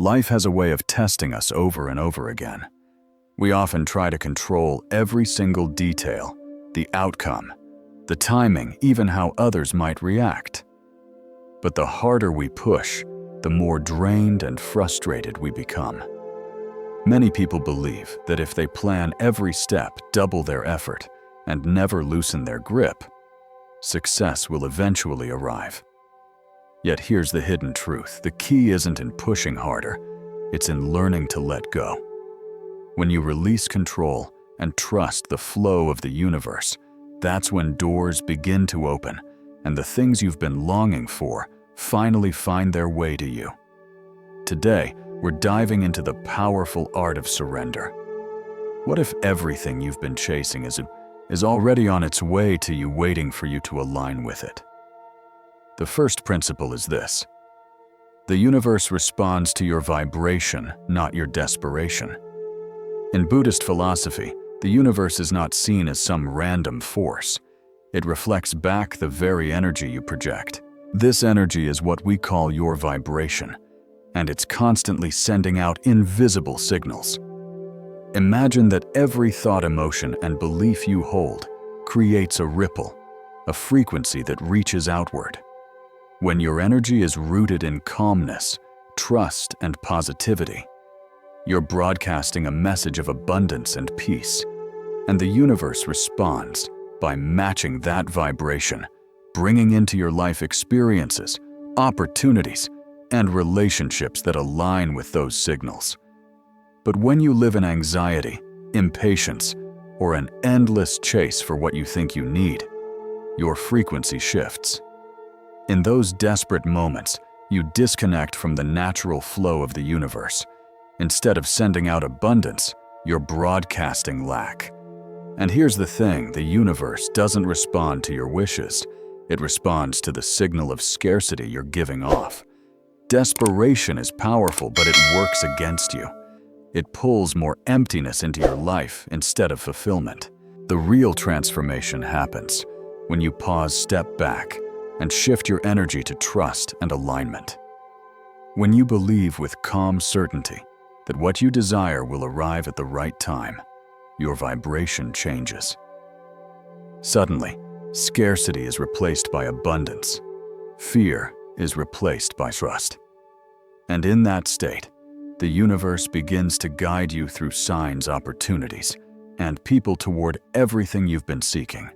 Life has a way of testing us over and over again. We often try to control every single detail, the outcome, the timing, even how others might react. But the harder we push, the more drained and frustrated we become. Many people believe that if they plan every step, double their effort, and never loosen their grip, success will eventually arrive. Yet here's the hidden truth. The key isn't in pushing harder, it's in learning to let go. When you release control and trust the flow of the universe, that's when doors begin to open and the things you've been longing for finally find their way to you. Today, we're diving into the powerful art of surrender. What if everything you've been chasing is already on its way to you, waiting for you to align with it? The first principle is this: the universe responds to your vibration, not your desperation. In Buddhist philosophy, the universe is not seen as some random force. It reflects back the very energy you project. This energy is what we call your vibration, and it's constantly sending out invisible signals. Imagine that every thought, emotion, and belief you hold creates a ripple, a frequency that reaches outward. When your energy is rooted in calmness, trust, and positivity, you're broadcasting a message of abundance and peace, and the universe responds by matching that vibration, bringing into your life experiences, opportunities, and relationships that align with those signals. But when you live in anxiety, impatience, or an endless chase for what you think you need, your frequency shifts. In those desperate moments, you disconnect from the natural flow of the universe. Instead of sending out abundance, you're broadcasting lack. And here's the thing: the universe doesn't respond to your wishes. It responds to the signal of scarcity you're giving off. Desperation is powerful, but it works against you. It pulls more emptiness into your life instead of fulfillment. The real transformation happens when you pause, step back, and shift your energy to trust and alignment. When you believe with calm certainty that what you desire will arrive at the right time, your vibration changes. Suddenly, scarcity is replaced by abundance. Fear is replaced by trust. And in that state, the universe begins to guide you through signs, opportunities, and people toward everything you've been seeking.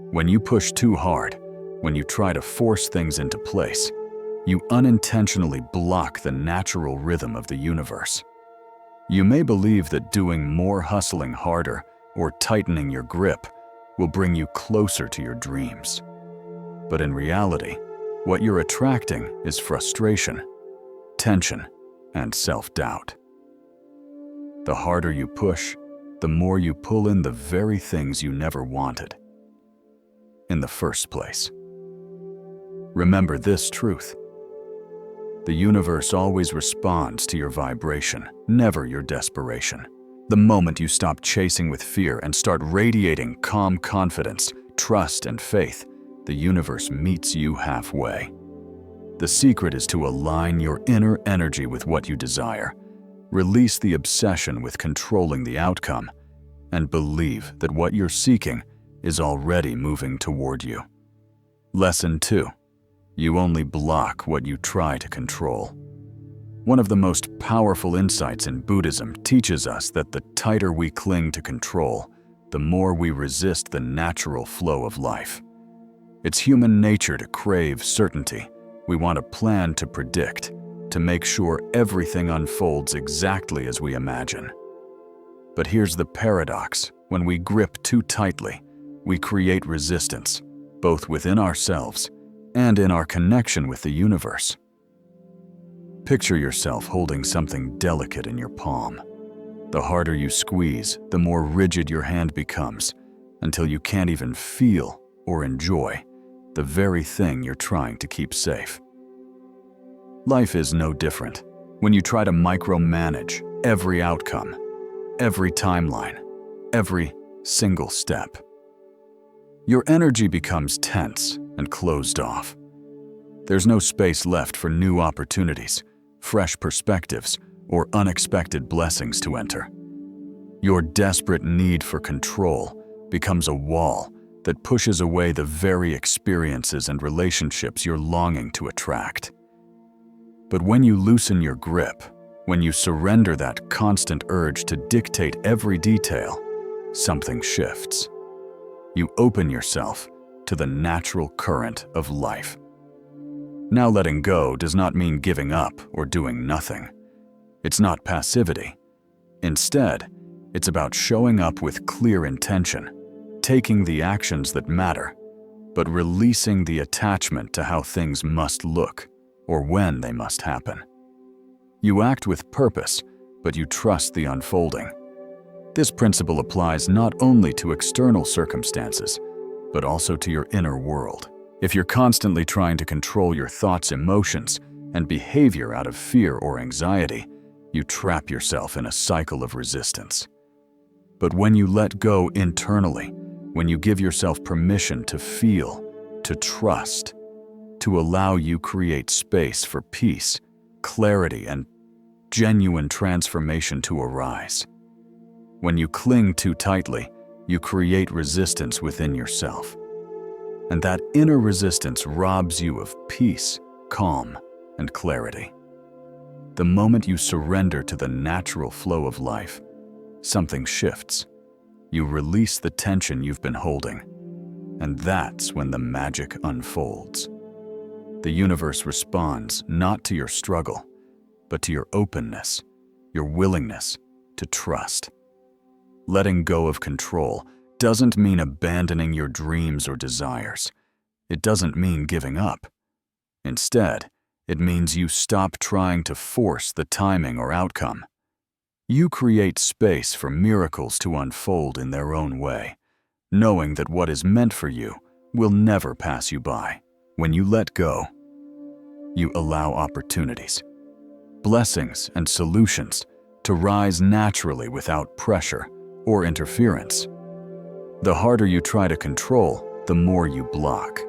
When you push too hard, when you try to force things into place, you unintentionally block the natural rhythm of the universe. You may believe that doing more, hustling harder, or tightening your grip will bring you closer to your dreams. But in reality, what you're attracting is frustration, tension, and self-doubt. The harder you push, the more you pull in the very things you never wanted in the first place. Remember this truth: the universe always responds to your vibration, never your desperation. The moment you stop chasing with fear and start radiating calm confidence, trust, and faith, the universe meets you halfway. The secret is to align your inner energy with what you desire, release the obsession with controlling the outcome, and believe that what you're seeking is already moving toward you. Lesson 2. You only block what you try to control. One of the most powerful insights in Buddhism teaches us that the tighter we cling to control, the more we resist the natural flow of life. It's human nature to crave certainty. We want a plan to predict, to make sure everything unfolds exactly as we imagine. But here's the paradox: when we grip too tightly, we create resistance, both within ourselves and in our connection with the universe. Picture yourself holding something delicate in your palm. The harder you squeeze, the more rigid your hand becomes, until you can't even feel or enjoy the very thing you're trying to keep safe. Life is no different. When you try to micromanage every outcome, every timeline, every single step, your energy becomes tense and closed off. There's no space left for new opportunities, fresh perspectives, or unexpected blessings to enter. Your desperate need for control becomes a wall that pushes away the very experiences and relationships you're longing to attract. But when you loosen your grip, when you surrender that constant urge to dictate every detail, something shifts. You open yourself to the natural current of life. Now, letting go does not mean giving up or doing nothing. It's not passivity. Instead, it's about showing up with clear intention, taking the actions that matter, but releasing the attachment to how things must look or when they must happen. You act with purpose, but you trust the unfolding. This principle applies not only to external circumstances, but also to your inner world. If you're constantly trying to control your thoughts, emotions, and behavior out of fear or anxiety, you trap yourself in a cycle of resistance. But when you let go internally, when you give yourself permission to feel, to trust, to allow, you create space for peace, clarity, and genuine transformation to arise. When you cling too tightly, you create resistance within yourself. And that inner resistance robs you of peace, calm, and clarity. The moment you surrender to the natural flow of life, something shifts. You release the tension you've been holding, and that's when the magic unfolds. The universe responds not to your struggle, but to your openness, your willingness to trust. Letting go of control doesn't mean abandoning your dreams or desires. It doesn't mean giving up. Instead, it means you stop trying to force the timing or outcome. You create space for miracles to unfold in their own way, knowing that what is meant for you will never pass you by. When you let go, you allow opportunities, blessings, and solutions to rise naturally without pressure or interference. The harder you try to control, the more you block.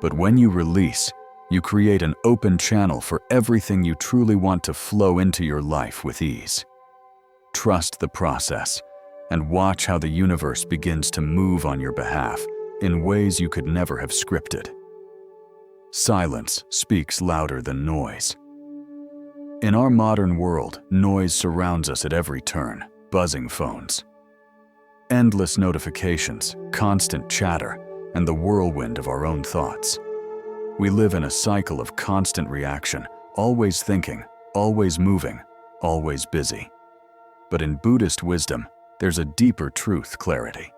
But when you release, you create an open channel for everything you truly want to flow into your life with ease. Trust the process and watch how the universe begins to move on your behalf in ways you could never have scripted. Silence speaks louder than noise. In our modern world, noise surrounds us at every turn: buzzing phones, endless notifications, constant chatter, and the whirlwind of our own thoughts. We live in a cycle of constant reaction, always thinking, always moving, always busy. But in Buddhist wisdom, there's a deeper truth: clarity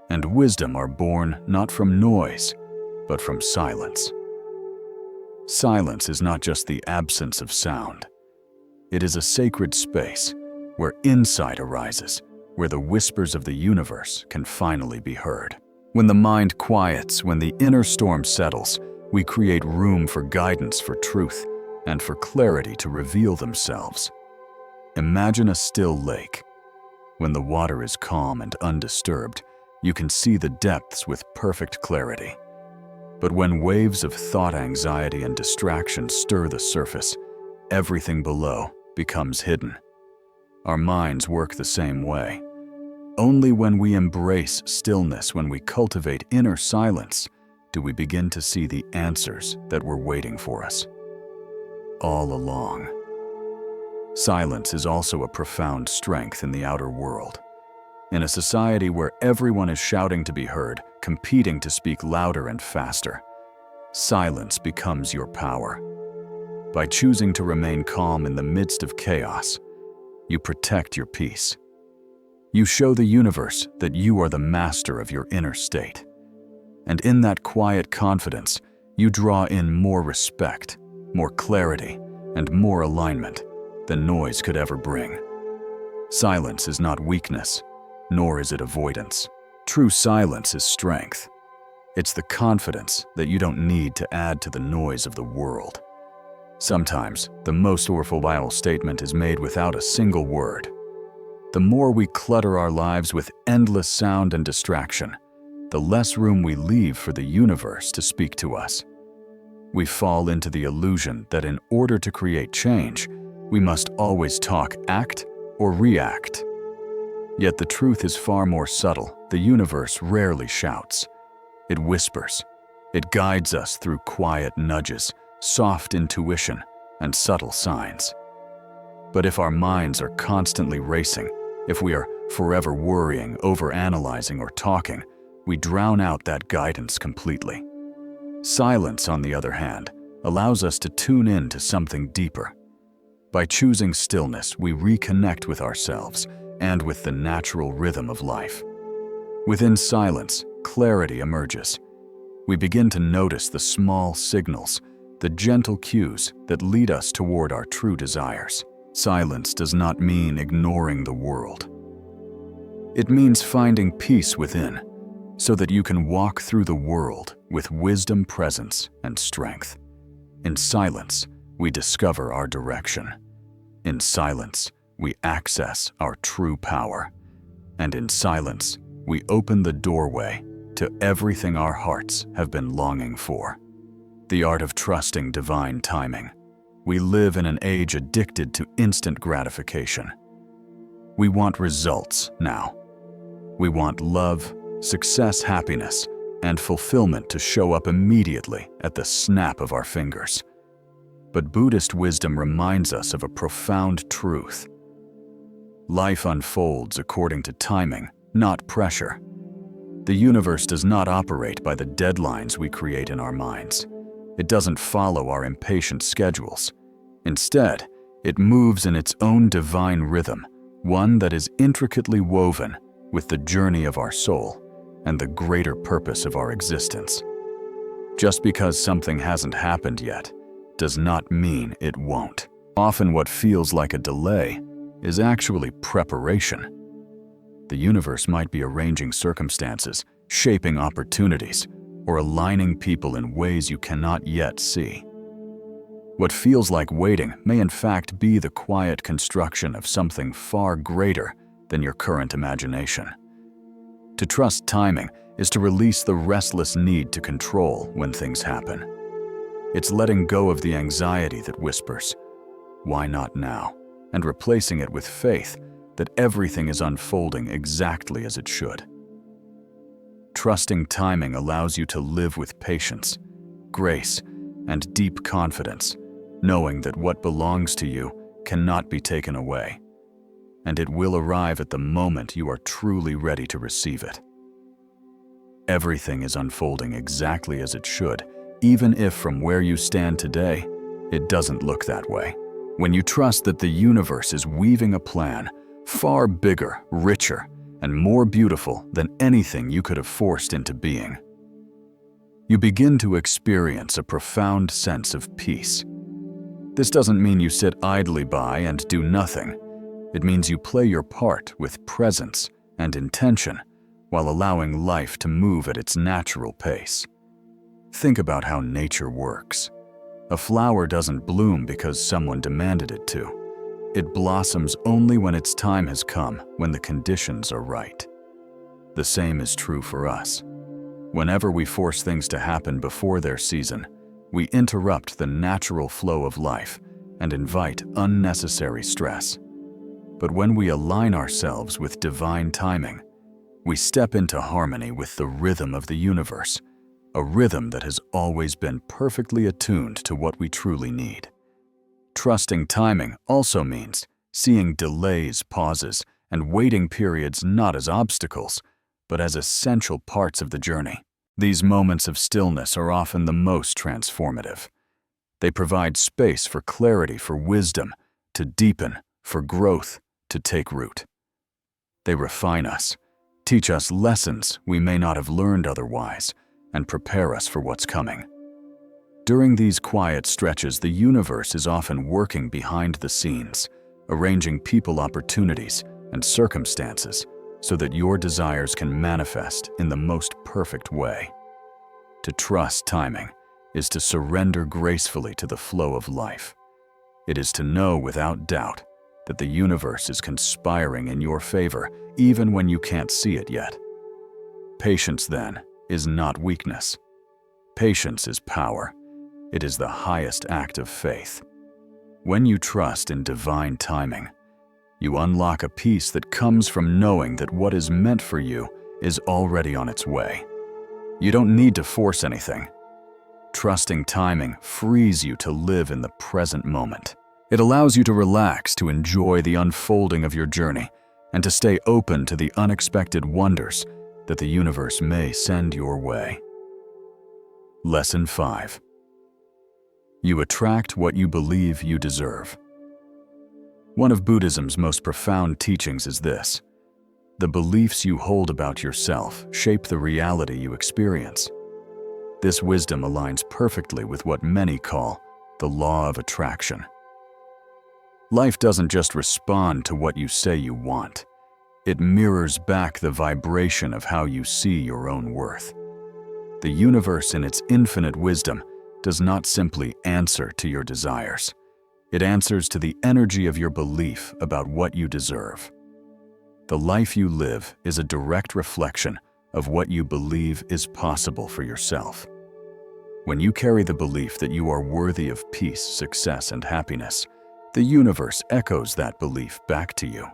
and wisdom are born not from noise, but from silence. Silence is not just the absence of sound. It is a sacred space where insight arises, where the whispers of the universe can finally be heard. When the mind quiets, when the inner storm settles, we create room for guidance, for truth, and for clarity to reveal themselves. Imagine a still lake. When the water is calm and undisturbed, you can see the depths with perfect clarity. But when waves of thought, anxiety, and distraction stir the surface, everything below becomes hidden. Our minds work the same way. Only when we embrace stillness, when we cultivate inner silence, do we begin to see the answers that were waiting for us all along. Silence is also a profound strength in the outer world. In a society where everyone is shouting to be heard, competing to speak louder and faster, silence becomes your power. By choosing to remain calm in the midst of chaos, you protect your peace. You show the universe that you are the master of your inner state. And in that quiet confidence, you draw in more respect, more clarity, and more alignment than noise could ever bring. Silence is not weakness, nor is it avoidance. True silence is strength. It's the confidence that you don't need to add to the noise of the world. Sometimes, the most worthwhile statement is made without a single word. The more we clutter our lives with endless sound and distraction, the less room we leave for the universe to speak to us. We fall into the illusion that in order to create change, we must always talk, act, or react. Yet the truth is far more subtle. The universe rarely shouts. It whispers. It guides us through quiet nudges, soft intuition, and subtle signs. But if our minds are constantly racing, if we are forever worrying, overanalyzing, or talking, we drown out that guidance completely. Silence, on the other hand, allows us to tune in to something deeper. By choosing stillness, we reconnect with ourselves and with the natural rhythm of life. Within silence, clarity emerges. We begin to notice the small signals, the gentle cues that lead us toward our true desires. Silence does not mean ignoring the world. It means finding peace within, so that you can walk through the world with wisdom, presence, and strength. In silence, we discover our direction. In silence, we access our true power. And in silence, we open the doorway to everything our hearts have been longing for. The art of trusting divine timing. We live in an age addicted to instant gratification. We want results now. We want love, success, happiness, and fulfillment to show up immediately at the snap of our fingers. But Buddhist wisdom reminds us of a profound truth. Life unfolds according to timing, not pressure. The universe does not operate by the deadlines we create in our minds. It doesn't follow our impatient schedules. Instead, it moves in its own divine rhythm, one that is intricately woven with the journey of our soul and the greater purpose of our existence. Just because something hasn't happened yet does not mean it won't. Often what feels like a delay is actually preparation. The universe might be arranging circumstances, shaping opportunities, or aligning people in ways you cannot yet see. What feels like waiting may in fact be the quiet construction of something far greater than your current imagination. To trust timing is to release the restless need to control when things happen. It's letting go of the anxiety that whispers, "Why not now?" and replacing it with faith that everything is unfolding exactly as it should. Trusting timing allows you to live with patience, grace, and deep confidence, knowing that what belongs to you cannot be taken away, and it will arrive at the moment you are truly ready to receive it. Everything is unfolding exactly as it should, even if from where you stand today, it doesn't look that way. When you trust that the universe is weaving a plan far bigger, richer, and more beautiful than anything you could have forced into being, you begin to experience a profound sense of peace. This doesn't mean you sit idly by and do nothing. It means you play your part with presence and intention while allowing life to move at its natural pace. Think about how nature works. A flower doesn't bloom because someone demanded it to. It blossoms only when its time has come, when the conditions are right. The same is true for us. Whenever we force things to happen before their season, we interrupt the natural flow of life and invite unnecessary stress. But when we align ourselves with divine timing, we step into harmony with the rhythm of the universe, a rhythm that has always been perfectly attuned to what we truly need. Trusting timing also means seeing delays, pauses, and waiting periods not as obstacles, but as essential parts of the journey. These moments of stillness are often the most transformative. They provide space for clarity, for wisdom, to deepen, for growth, to take root. They refine us, teach us lessons we may not have learned otherwise, and prepare us for what's coming. During these quiet stretches, the universe is often working behind the scenes, arranging people, opportunities, and circumstances so that your desires can manifest in the most perfect way. To trust timing is to surrender gracefully to the flow of life. It is to know without doubt that the universe is conspiring in your favor even when you can't see it yet. Patience, then, is not weakness. Patience is power. it is the highest act of faith. When you trust in divine timing, you unlock a peace that comes from knowing that what is meant for you is already on its way. You don't need to force anything. Trusting timing frees you to live in the present moment. It allows you to relax, to enjoy the unfolding of your journey, and to stay open to the unexpected wonders that the universe may send your way. Lesson 5. You attract what you believe you deserve. One of Buddhism's most profound teachings is this: the beliefs you hold about yourself shape the reality you experience. This wisdom aligns perfectly with what many call the law of attraction. Life doesn't just respond to what you say you want. It mirrors back the vibration of how you see your own worth. The universe, in its infinite wisdom, does not simply answer to your desires. It answers to the energy of your belief about what you deserve. The life you live is a direct reflection of what you believe is possible for yourself. When you carry the belief that you are worthy of peace, success, and happiness, the universe echoes that belief back to you.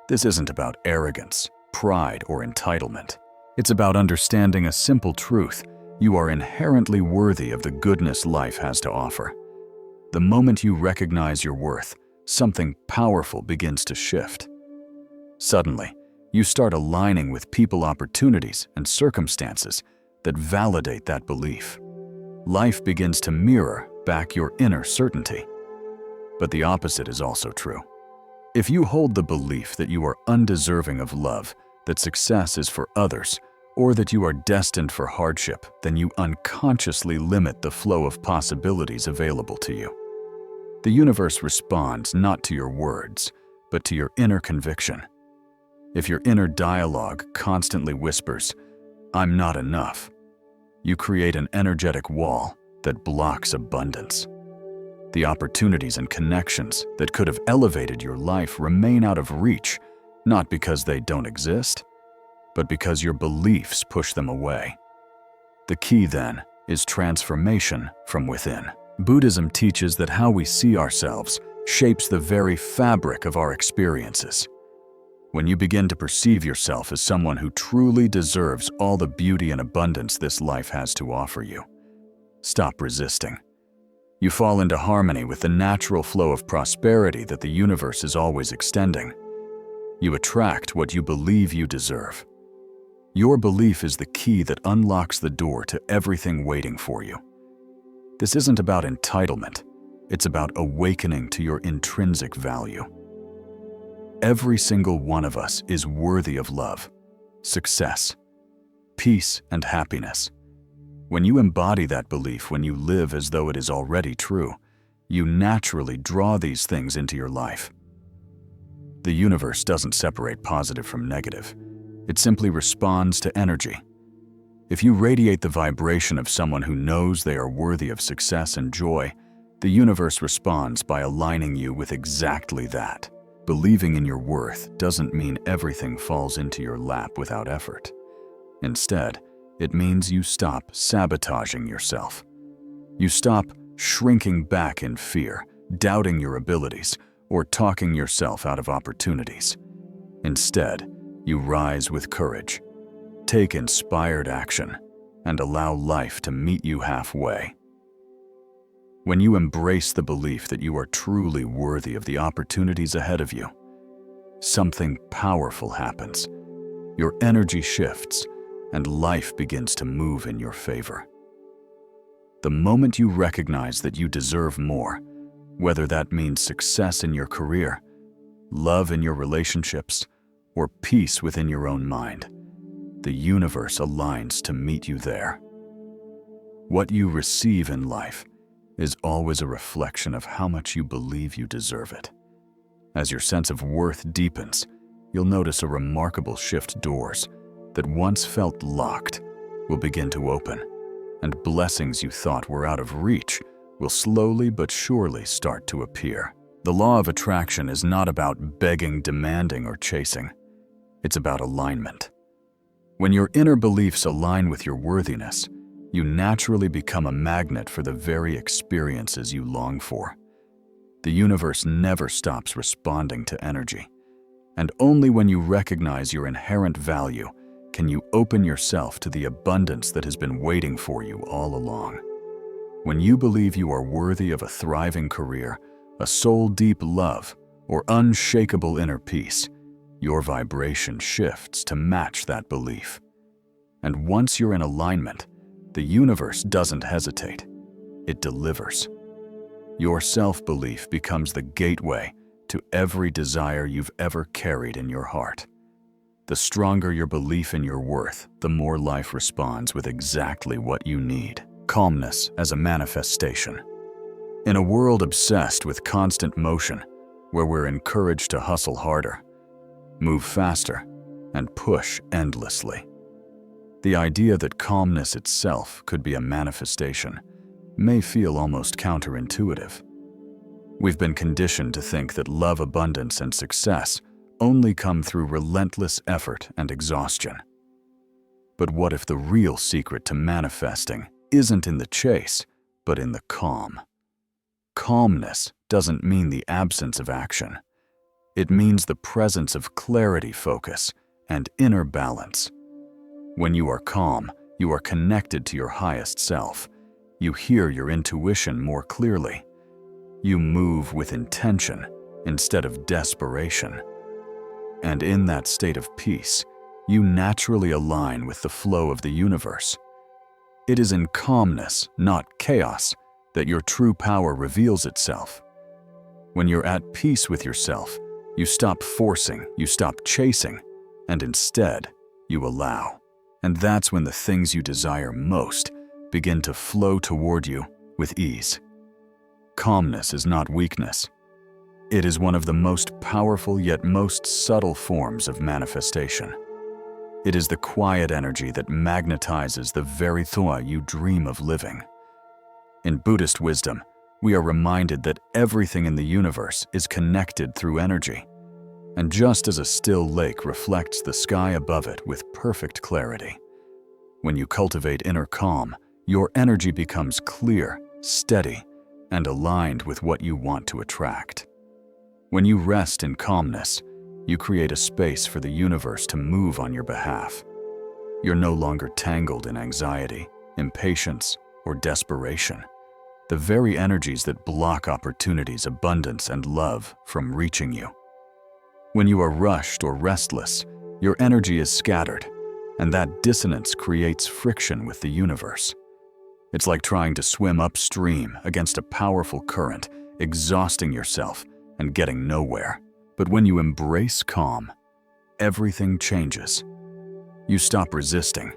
This isn't about arrogance, pride, or entitlement. It's about understanding a simple truth: you are inherently worthy of the goodness life has to offer. The moment you recognize your worth, something powerful begins to shift. Suddenly, you start aligning with people, opportunities, and circumstances that validate that belief. Life begins to mirror back your inner certainty. But the opposite is also true. If you hold the belief that you are undeserving of love, that success is for others, or that you are destined for hardship, then you unconsciously limit the flow of possibilities available to you. The universe responds not to your words, but to your inner conviction. If your inner dialogue constantly whispers, "I'm not enough," you create an energetic wall that blocks abundance. The opportunities and connections that could have elevated your life remain out of reach, not because they don't exist, but because your beliefs push them away. The key, then, is transformation from within. Buddhism teaches that how we see ourselves shapes the very fabric of our experiences. When you begin to perceive yourself as someone who truly deserves all the beauty and abundance this life has to offer you, stop resisting. You fall into harmony with the natural flow of prosperity that the universe is always extending. You attract what you believe you deserve. Your belief is the key that unlocks the door to everything waiting for you. This isn't about entitlement. It's about awakening to your intrinsic value. Every single one of us is worthy of love, success, peace, and happiness. When you embody that belief, when you live as though it is already true, you naturally draw these things into your life. The universe doesn't separate positive from negative. It simply responds to energy. If you radiate the vibration of someone who knows they are worthy of success and joy, the universe responds by aligning you with exactly that. Believing in your worth doesn't mean everything falls into your lap without effort. Instead, it means you stop sabotaging yourself. You stop shrinking back in fear, doubting your abilities, or talking yourself out of opportunities. Instead, you rise with courage, take inspired action, and allow life to meet you halfway. When you embrace the belief that you are truly worthy of the opportunities ahead of you, something powerful happens. Your energy shifts, and life begins to move in your favor. The moment you recognize that you deserve more, whether that means success in your career, love in your relationships, or peace within your own mind, the universe aligns to meet you there. What you receive in life is always a reflection of how much you believe you deserve it. As your sense of worth deepens, you'll notice a remarkable shift. Doors that once felt locked will begin to open, and blessings you thought were out of reach will slowly but surely start to appear. The law of attraction is not about begging, demanding, or chasing. It's about alignment. When your inner beliefs align with your worthiness, you naturally become a magnet for the very experiences you long for. The universe never stops responding to energy, and only when you recognize your inherent value can you open yourself to the abundance that has been waiting for you all along. When you believe you are worthy of a thriving career, a soul-deep love, or unshakable inner peace, your vibration shifts to match that belief. And once you're in alignment, the universe doesn't hesitate. It delivers. Your self-belief becomes the gateway to every desire you've ever carried in your heart. The stronger your belief in your worth, the more life responds with exactly what you need. Calmness as a manifestation. In a world obsessed with constant motion, where we're encouraged to hustle harder, move faster, and push endlessly, the idea that calmness itself could be a manifestation may feel almost counterintuitive. We've been conditioned to think that love, abundance, and success only come through relentless effort and exhaustion. But what if the real secret to manifesting isn't in the chase, but in the calm? Calmness doesn't mean the absence of action. It means the presence of clarity, focus, and inner balance. When you are calm, you are connected to your highest self. You hear your intuition more clearly. You move with intention instead of desperation. And in that state of peace, you naturally align with the flow of the universe. It is in calmness, not chaos, that your true power reveals itself. When you're at peace with yourself, you stop forcing, you stop chasing, and instead, you allow. And that's when the things you desire most begin to flow toward you with ease. Calmness is not weakness. It is one of the most powerful yet most subtle forms of manifestation. It is the quiet energy that magnetizes the very thought you dream of living. In Buddhist wisdom, we are reminded that everything in the universe is connected through energy. And just as a still lake reflects the sky above it with perfect clarity, when you cultivate inner calm, your energy becomes clear, steady, and aligned with what you want to attract. When you rest in calmness, you create a space for the universe to move on your behalf. You're no longer tangled in anxiety, impatience, or desperation. The very energies that block opportunities, abundance, and love from reaching you. When you are rushed or restless, your energy is scattered, and that dissonance creates friction with the universe. It's like trying to swim upstream against a powerful current, exhausting yourself and getting nowhere. But when you embrace calm, everything changes. You stop resisting.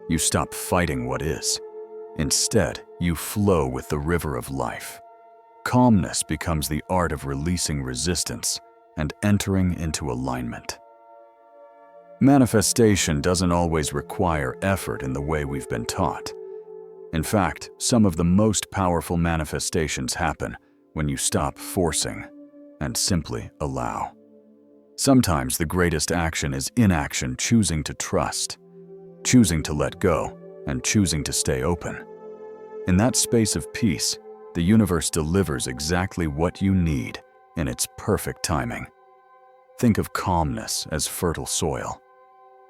You stop fighting what is. Instead, you flow with the river of life. Calmness becomes the art of releasing resistance and entering into alignment. Manifestation doesn't always require effort in the way we've been taught. In fact, some of the most powerful manifestations happen when you stop forcing and simply allow. Sometimes the greatest action is inaction, choosing to trust, choosing to let go, and choosing to stay open. In that space of peace, the universe delivers exactly what you need in its perfect timing. Think of calmness as fertile soil.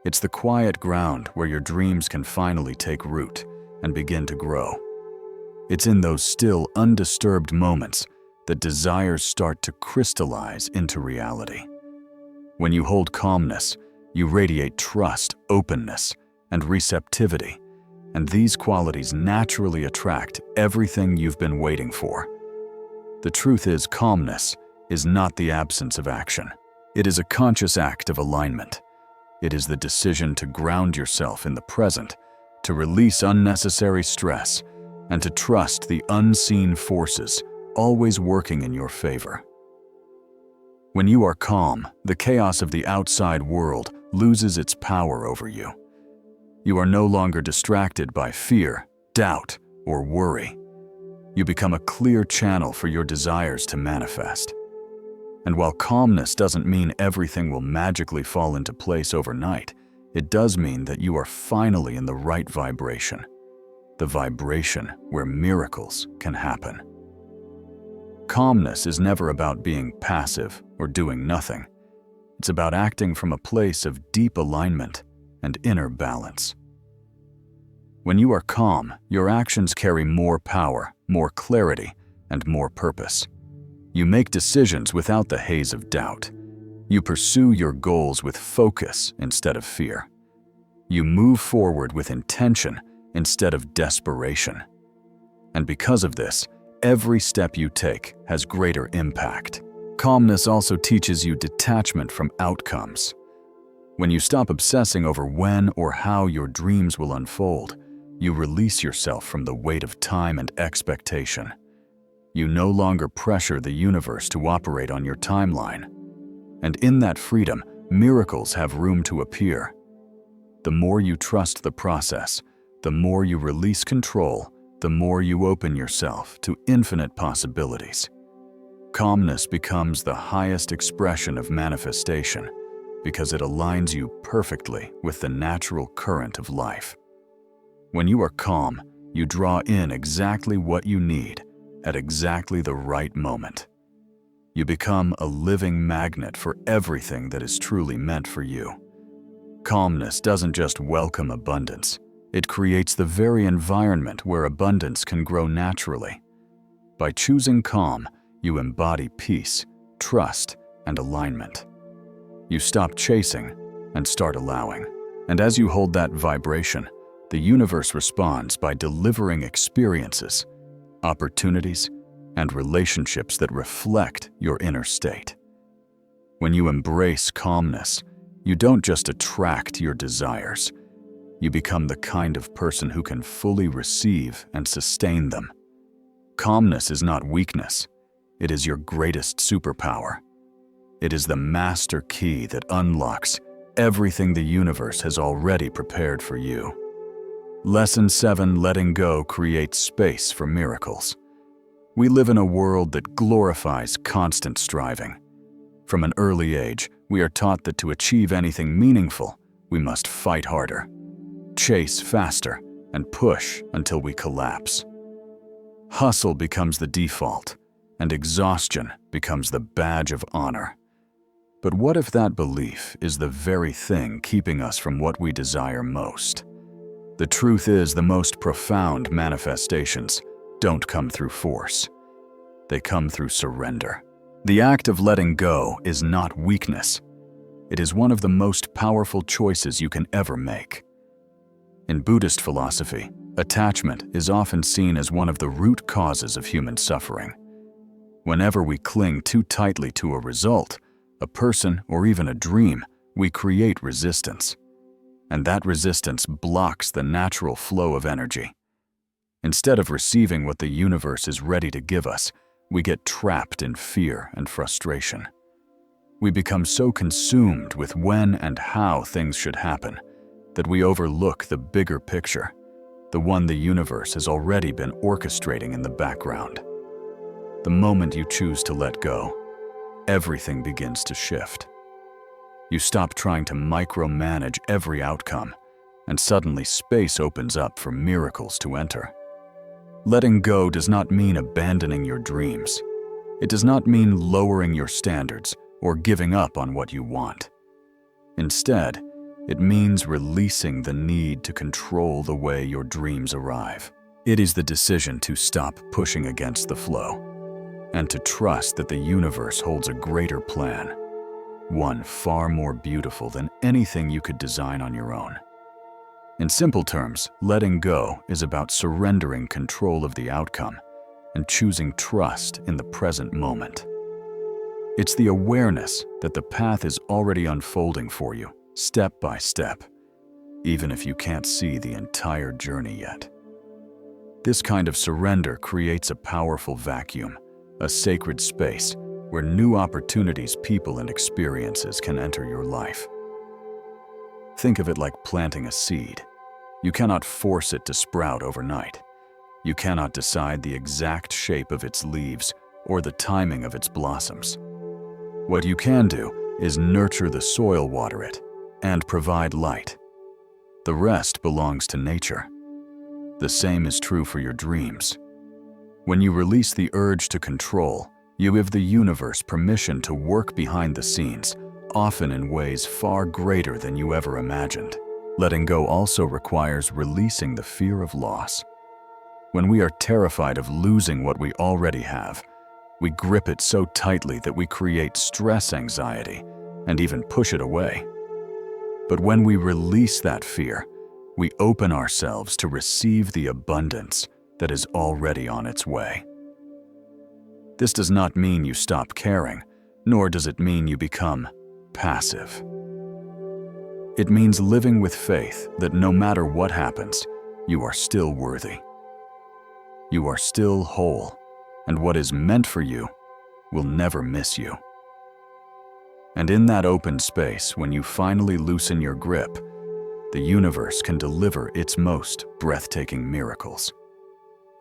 It's the quiet ground where your dreams can finally take root and begin to grow. It's in those still, undisturbed moments that desires start to crystallize into reality. When you hold calmness, you radiate trust, openness, and receptivity, and these qualities naturally attract everything you've been waiting for. The truth is, calmness is not the absence of action. It is a conscious act of alignment. It is the decision to ground yourself in the present, to release unnecessary stress, and to trust the unseen forces always working in your favor. When you are calm, the chaos of the outside world loses its power over you. You are no longer distracted by fear, doubt, or worry. You become a clear channel for your desires to manifest. And while calmness doesn't mean everything will magically fall into place overnight, it does mean that you are finally in the right vibration. the vibration where miracles can happen. Calmness is never about being passive or doing nothing. It's about acting from a place of deep alignment and inner balance. When you are calm, your actions carry more power, more clarity, and more purpose. You make decisions without the haze of doubt. You pursue your goals with focus instead of fear. You move forward with intention instead of desperation. And because of this, every step you take has greater impact. Calmness also teaches you detachment from outcomes. When you stop obsessing over when or how your dreams will unfold, you release yourself from the weight of time and expectation. You no longer pressure the universe to operate on your timeline. And in that freedom, miracles have room to appear. The more you trust the process, the more you release control, the more you open yourself to infinite possibilities. Calmness becomes the highest expression of manifestation because it aligns you perfectly with the natural current of life. When you are calm, you draw in exactly what you need at exactly the right moment. You become a living magnet for everything that is truly meant for you. Calmness doesn't just welcome abundance, it creates the very environment where abundance can grow naturally. By choosing calm, you embody peace, trust, and alignment. You stop chasing and start allowing. And as you hold that vibration, the universe responds by delivering experiences, opportunities, and relationships that reflect your inner state. When you embrace calmness, you don't just attract your desires. You become the kind of person who can fully receive and sustain them. Calmness is not weakness. It is your greatest superpower. It is the master key that unlocks everything the universe has already prepared for you. Lesson 7: Letting go creates space for miracles. We live in a world that glorifies constant striving. From an early age, we are taught that to achieve anything meaningful, we must fight harder, chase faster, and push until we collapse. Hustle becomes the default, and exhaustion becomes the badge of honor. But what if that belief is the very thing keeping us from what we desire most? The truth is, the most profound manifestations don't come through force. They come through surrender. The act of letting go is not weakness. It is one of the most powerful choices you can ever make. In Buddhist philosophy, attachment is often seen as one of the root causes of human suffering. Whenever we cling too tightly to a result, a person, or even a dream, we create resistance. And that resistance blocks the natural flow of energy. Instead of receiving what the universe is ready to give us, we get trapped in fear and frustration. We become so consumed with when and how things should happen that we overlook the bigger picture, the one the universe has already been orchestrating in the background. The moment you choose to let go, everything begins to shift. You stop trying to micromanage every outcome, and suddenly space opens up for miracles to enter. Letting go does not mean abandoning your dreams. It does not mean lowering your standards or giving up on what you want. Instead, it means releasing the need to control the way your dreams arrive. It is the decision to stop pushing against the flow and to trust that the universe holds a greater plan, one far more beautiful than anything you could design on your own. In simple terms, letting go is about surrendering control of the outcome and choosing trust in the present moment. It's the awareness that the path is already unfolding for you, step by step, even if you can't see the entire journey yet. This kind of surrender creates a powerful vacuum, a sacred space where new opportunities, people, and experiences can enter your life. Think of it like planting a seed. You cannot force it to sprout overnight. You cannot decide the exact shape of its leaves or the timing of its blossoms. What you can do is nurture the soil, water it, and provide light. The rest belongs to nature. The same is true for your dreams. When you release the urge to control, you give the universe permission to work behind the scenes, often in ways far greater than you ever imagined. Letting go also requires releasing the fear of loss. When we are terrified of losing what we already have, we grip it so tightly that we create stress anxiety and even push it away. But when we release that fear, we open ourselves to receive the abundance that is already on its way. This does not mean you stop caring, nor does it mean you become passive. It means living with faith that no matter what happens, you are still worthy. You are still whole, and what is meant for you will never miss you. And in that open space, when you finally loosen your grip, the universe can deliver its most breathtaking miracles.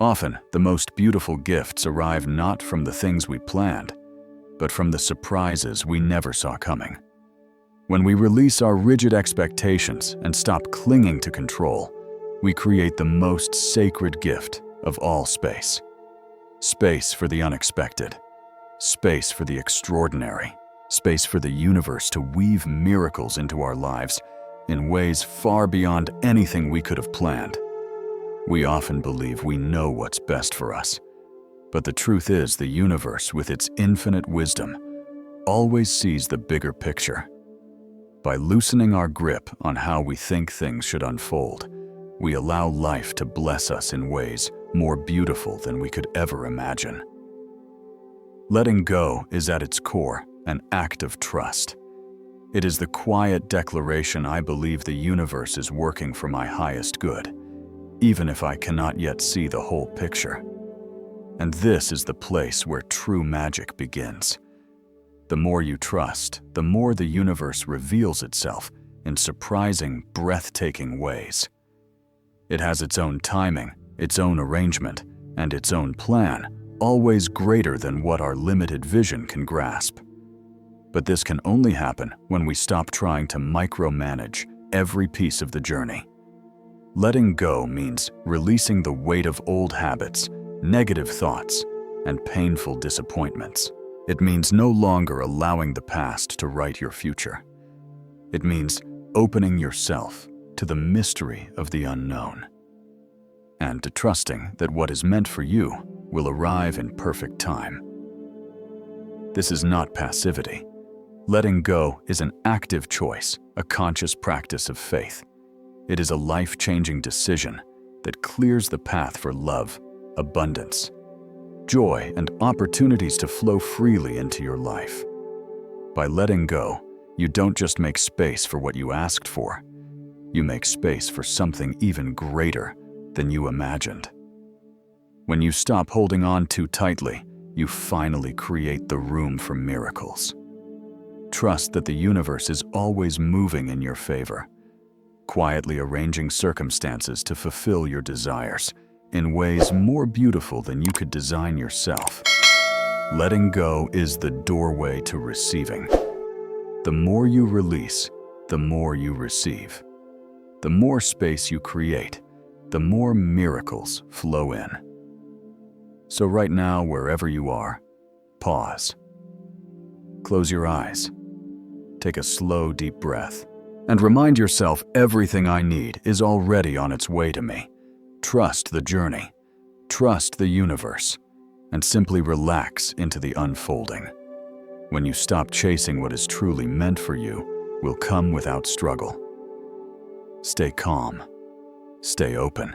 Often, the most beautiful gifts arrive not from the things we planned, but from the surprises we never saw coming. When we release our rigid expectations and stop clinging to control, we create the most sacred gift of all space. Space for the unexpected. Space for the extraordinary. Space for the universe to weave miracles into our lives in ways far beyond anything we could have planned. We often believe we know what's best for us, but the truth is the universe, with its infinite wisdom, always sees the bigger picture. By loosening our grip on how we think things should unfold, we allow life to bless us in ways more beautiful than we could ever imagine. Letting go is at its core an act of trust. It is the quiet declaration I believe the universe is working for my highest good, even if I cannot yet see the whole picture. And this is the place where true magic begins. The more you trust, the more the universe reveals itself in surprising, breathtaking ways. It has its own timing, its own arrangement, and its own plan, always greater than what our limited vision can grasp. But this can only happen when we stop trying to micromanage every piece of the journey. Letting go means releasing the weight of old habits, negative thoughts, and painful disappointments. It means no longer allowing the past to write your future. It means opening yourself to the mystery of the unknown, and to trusting that what is meant for you will arrive in perfect time. This is not passivity. Letting go is an active choice, a conscious practice of faith. It is a life-changing decision that clears the path for love, abundance, joy, and opportunities to flow freely into your life. By letting go, you don't just make space for what you asked for. You make space for something even greater than you imagined. When you stop holding on too tightly, you finally create the room for miracles. Trust that the universe is always moving in your favor, quietly arranging circumstances to fulfill your desires in ways more beautiful than you could design yourself. Letting go is the doorway to receiving. The more you release, the more you receive. The more space you create, the more miracles flow in. So right now, wherever you are, pause. Close your eyes. Take a slow, deep breath, and remind yourself everything I need is already on its way to me. Trust the journey, trust the universe, and simply relax into the unfolding. When you stop chasing what is truly meant for you, will come without struggle. Stay calm, stay open,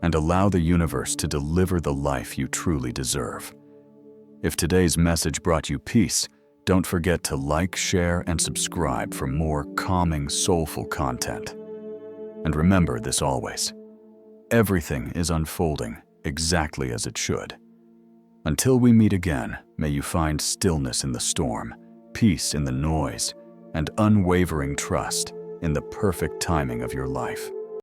and allow the universe to deliver the life you truly deserve. If today's message brought you peace, don't forget to like, share, and subscribe for more calming, soulful content. And remember this always: everything is unfolding exactly as it should. Until we meet again, may you find stillness in the storm, peace in the noise, and unwavering trust in the perfect timing of your life.